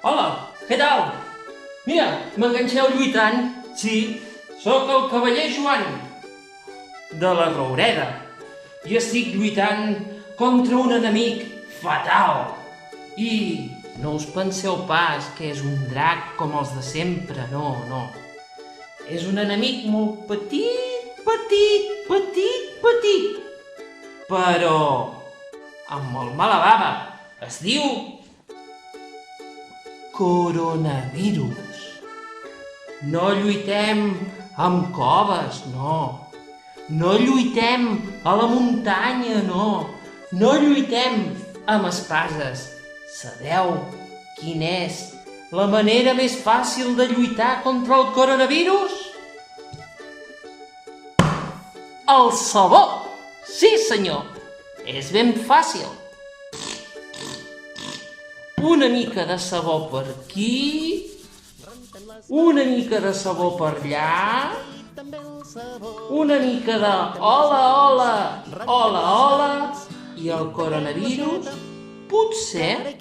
Hola, què tal? Mira, m'enganxeu lluitant. Sí, sóc el cavaller Joan, de la Roureda, i estic lluitant contra un enemic fatal. I no us penseu pas que és un drac com els de sempre, no, no. És un enemic molt petit, però amb molt mala bava. Es diu coronavirus. No lluitem amb coves, no. No lluitem a la muntanya, no. No lluitem amb espases. Sabeu quina és la manera més fàcil de lluitar contra el coronavirus? El sabó! Sí, senyor! És ben fàcil. Una mica de sabó per aquí, una mica de sabó per allà, una mica de hola, i el coronavirus potser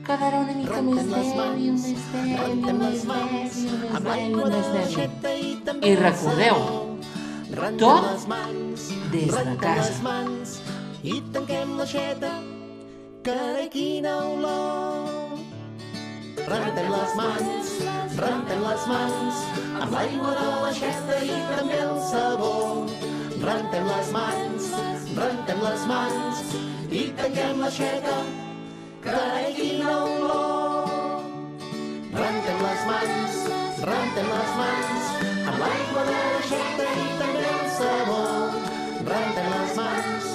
quedarà una mica més dèbil. I recordeu, tot des de casa. I tanquem l'aixeta, que ara quina olor. Rentem les mans, amb l'aigua de l'aixeta i també el sabó. Rentem les mans, i tanquem l'aixeta, que ara quina olor. Rentem les mans, amb l'aigua de l'aixeta i també el sabó. Rentem les mans,